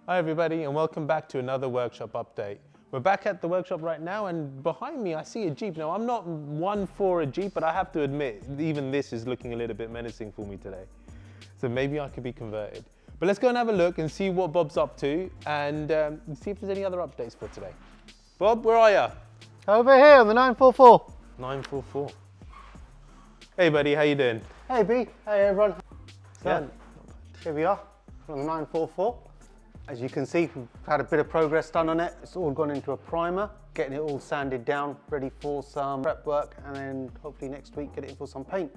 Hi everybody and welcome back to another workshop update. We're back at the workshop right now and behind me I see a Jeep. Now I'm not one for a Jeep, but I have to admit even this is looking a little bit menacing for me today. So maybe I could be converted. But let's go and have a look and see what Bob's up to and see if there's any other updates for today. Bob, where are you? Over here on the 944. 944. Hey buddy, how you doing? Hey B, hey everyone. So Yeah. here we are on the 944. As you can see, we've had a bit of progress done on it. It's all gone into a primer, getting it all sanded down, ready for some prep work, and then hopefully next week get it in for some paint.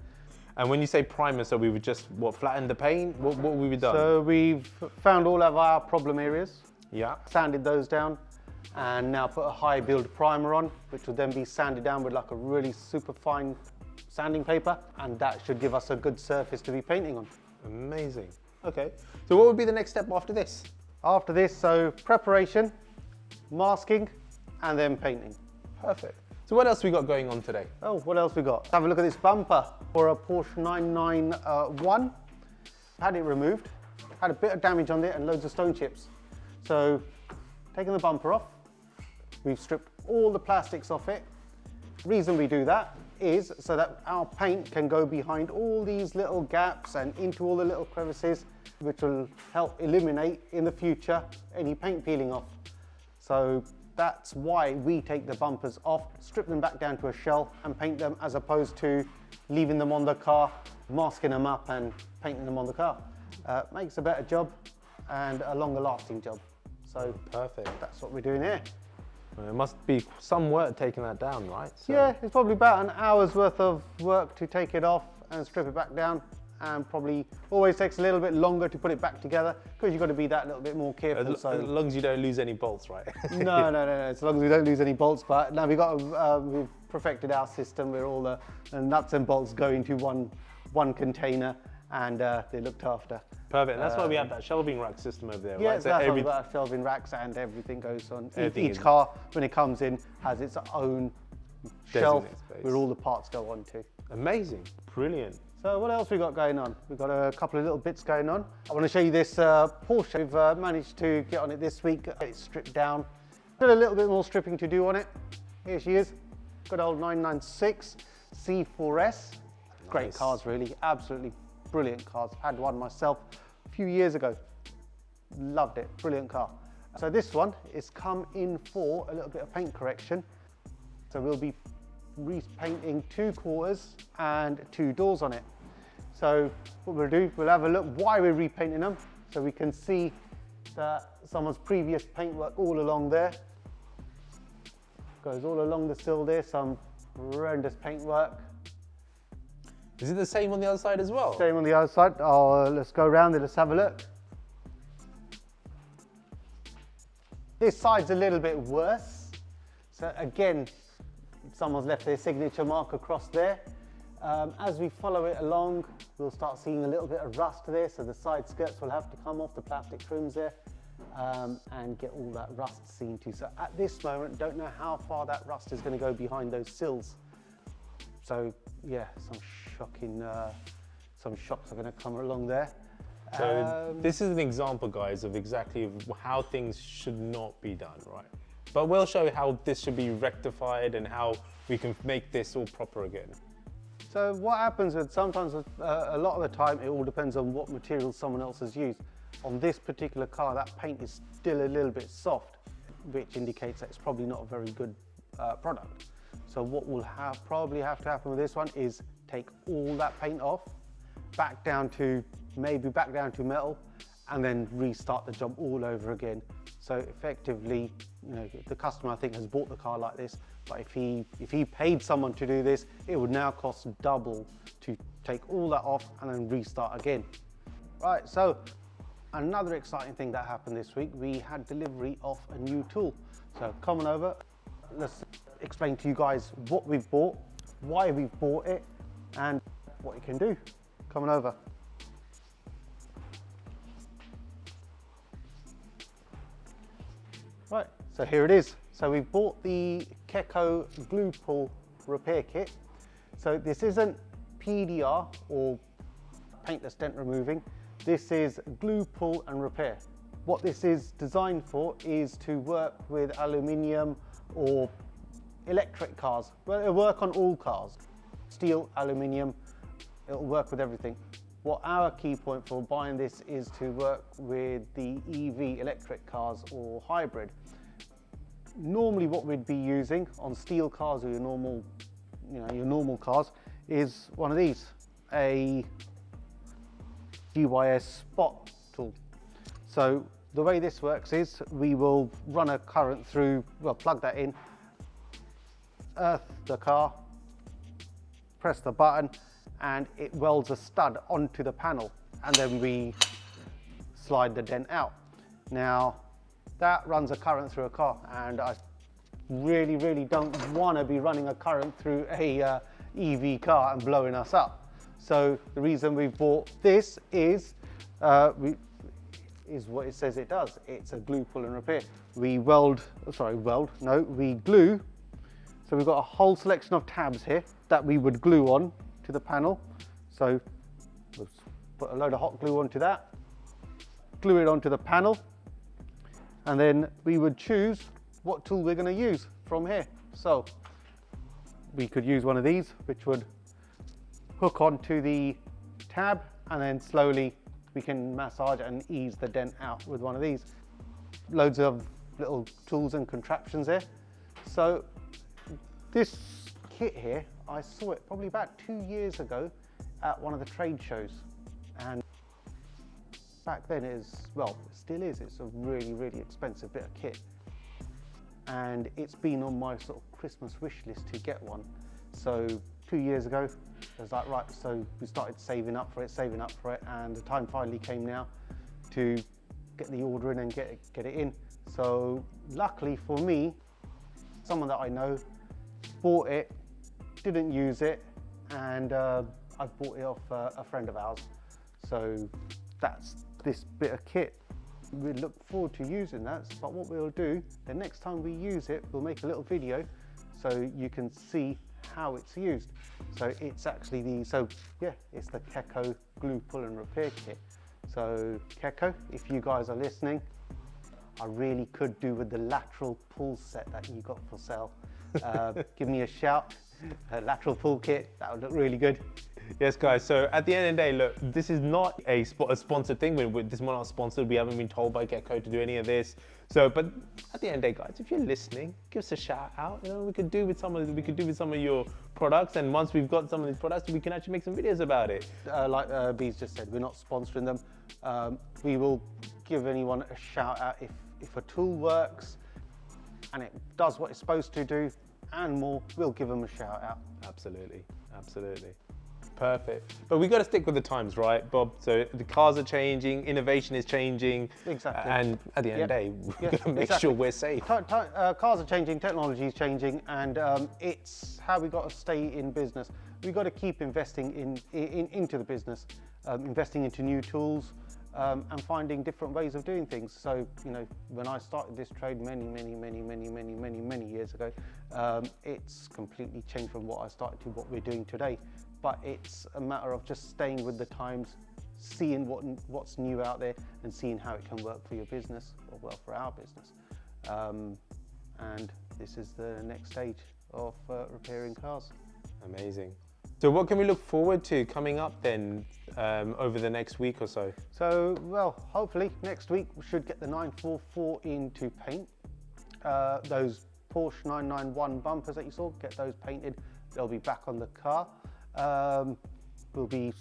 And when you say primer, so we would just, flatten the paint? What we done? So we've found all of our problem areas, Yeah. sanded those down, and now put a high build primer on, which will then be sanded down with like a really super fine sanding paper, and that should give us a good surface to be painting on. Amazing. Okay. So what would be the next step after this? After this, so preparation, masking, and then painting. Perfect. So what else we got going on today? Oh, what else we got? Have a look at this bumper for a Porsche 991. Had it removed, had a bit of damage on it and loads of stone chips. So, taking the bumper off, we've stripped all the plastics off it. Reason we do that is so that our paint can go behind all these little gaps and into all the little crevices, which will help eliminate in the future any paint peeling off. So that's why we take the bumpers off, strip them back down to a shell and paint them, as opposed to leaving them on the car, masking them up and painting them on the car. Makes a better job and a longer lasting job. So Perfect. that's what we're doing here. Well, it must be some work taking that down, right? So, Yeah, it's probably about an hour's worth of work to take it off and strip it back down, and probably always takes a little bit longer to put it back together because you've got to be that little bit more careful. As long as you don't lose any bolts, right? No, as long as we don't lose any bolts. But now we've perfected our system where all the nuts and bolts go into one container, and they're looked after. Perfect. And that's why we have that shelving rack system over there, Yeah, right? so that's why we've got our shelving racks and everything goes on. Each is- car, when it comes in, has its own shelf Designated space. where all the parts go onto. Amazing. Brilliant. So what else we got going on? We've got a couple of little bits going on. I want to show you this Porsche. We've managed to get on it this week, get it stripped down. Still a little bit more stripping to do on it. Here she is, good old 996 C4S. Great Nice. cars really, absolutely brilliant cars. Had one myself a few years ago. Loved it, brilliant car. So this one is come in for a little bit of paint correction. So we'll be repainting 2 quarters and 2 doors on it. So what we'll do, we'll have a look why we're repainting them, so we can see that someone's previous paintwork all along there. Goes all along the sill there, some horrendous paintwork. Is it the same on the other side as well? Same on the other side. Let's go around and let's have a look. This side's a little bit worse. So again, someone's left their signature mark across there. As we follow it along, we'll start seeing a little bit of rust there, so the side skirts will have to come off, the plastic trims there, and get all that rust seen to. So at this moment, don't know how far that rust is going to go behind those sills. So yeah, some shocks are going to come along there. So this is an example, guys, of exactly how things should not be done, right? But we'll show you how this should be rectified and how we can make this all proper again. So what happens is sometimes, a lot of the time, it all depends on what material someone else has used. On this particular car, that paint is still a little bit soft, which indicates that it's probably not a very good product. So what will probably have to happen with this one is take all that paint off, back down to metal, and then restart the job all over again. So effectively, you know, the customer I think has bought the car like this, but if he paid someone to do this, it would now cost double to take all that off and then restart again. Right, so another exciting thing that happened this week, we had delivery of a new tool. So come on over, let's explain to you guys what we've bought, why we've bought it, and what it can do. Come on over. Right, so here it is. So we bought the Keko glue pull repair kit. So this isn't PDR or paintless dent removing. This is glue pull and repair. What this is designed for is to work with aluminium or electric cars. Well, it'll work on all cars. Steel, aluminium, it'll work with everything. What our key point for buying this is to work with the EV electric cars or hybrid. Normally what we'd be using on steel cars or your normal cars is one of these, a GYS spot tool. So the way this works is we will run a current through, well, plug that in, earth the car, press the button, and it welds a stud onto the panel, and then we slide the dent out. Now that runs a current through a car, and I really don't want to be running a current through a EV car and blowing us up. So the reason we bought this is what it says it does. It's a glue, pull and repair. We glue. So we've got a whole selection of tabs here that we would glue on to the panel. So we'll put a load of hot glue onto that, glue it onto the panel, and then we would choose what tool we're going to use from here. So we could use one of these, which would hook onto the tab, and then slowly we can massage and ease the dent out with one of these. Loads of little tools and contraptions there. So this kit here, I saw it probably about 2 years ago at one of the trade shows, and back then it still is, it's a really expensive bit of kit, and it's been on my sort of Christmas wish list to get one. So 2 years ago, I was like, right, so we started saving up for it, and the time finally came now to get the order in and get it in. So luckily for me, someone that I know bought it, didn't use it, and I bought it off a friend of ours. So that's this bit of kit. We look forward to using that, but what we'll do, the next time we use it, we'll make a little video so you can see how it's used. So it's actually it's the Keko glue, pull and repair kit. So Keko, if you guys are listening, I really could do with the lateral pull set that you got for sale. Give me a shout, a lateral pull kit, that would look really good. Yes, guys, so at the end of the day, look, this is not a sponsored thing. This is not sponsored. We haven't been told by Keko to do any of this. So, but at the end of the day, guys, if you're listening, give us a shout out. You know, we could do with some of your products, and once we've got some of these products, we can actually make some videos about it. Like Bees just said, we're not sponsoring them. We will give anyone a shout out if a tool works and it does what it's supposed to do and more, we'll give them a shout out. Absolutely. Perfect. But we got to stick with the times, right, Bob? So the cars are changing, innovation is changing. Exactly. And at the end of the day, we've got to make sure we're safe. Cars are changing, technology is changing, and it's how we got to stay in business. We've got to keep investing into the business, investing into new tools, and finding different ways of doing things. So, you know, when I started this trade many years ago, it's completely changed from what I started to what we're doing today. But it's a matter of just staying with the times, seeing what's new out there, and seeing how it can work for your business, or well, for our business. And this is the next stage of repairing cars. Amazing. So what can we look forward to coming up then over the next week or so? So, well, hopefully next week we should get the 944 into paint. Those Porsche 991 bumpers that you saw, get those painted. They'll be back on the car. We'll be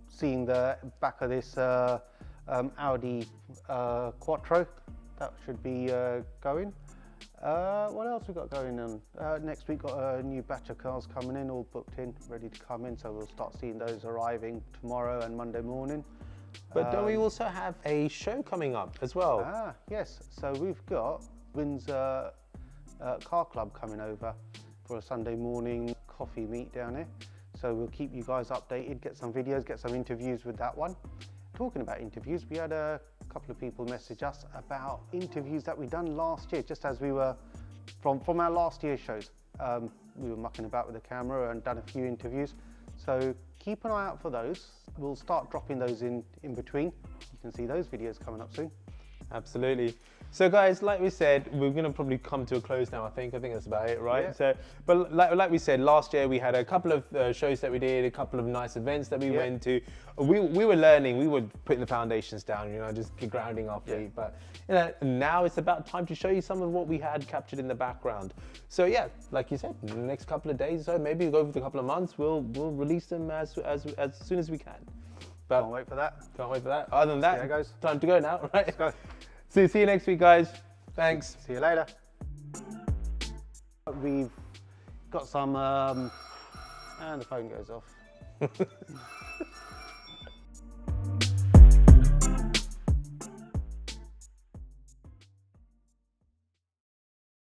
seeing the back of this Audi Quattro. That should be going. What else we got going on? Next week got a new batch of cars coming in, all booked in, ready to come in. So we'll start seeing those arriving tomorrow and Monday morning. But don't we also have a show coming up as well? Yes. So we've got Windsor Car Club coming over for a Sunday morning coffee meet down here. So we'll keep you guys updated, get some videos, get some interviews with that one. Talking about interviews, we had a couple of people message us about interviews that we done last year, just as we were from our last year's shows. We were mucking about with the camera and done a few interviews. So keep an eye out for those. We'll start dropping those in between. You can see those videos coming up soon. Absolutely. So guys, like we said, we're going to probably come to a close now, I think that's about it, right? Yeah. So, but like we said, last year we had a couple of shows that we did, a couple of nice events that we went to. We were learning, we were putting the foundations down, just grounding our feet. But now it's about time to show you some of what we had captured in the background. So yeah, like you said, in the next couple of days or so, maybe over the couple of months, we'll release them as soon as we can. But Can't wait for that. can't wait for that. Other than that, See how it goes. time to go now, right? Let's go. See you next week, guys. Thanks. See you later. We've got some, and the phone goes off.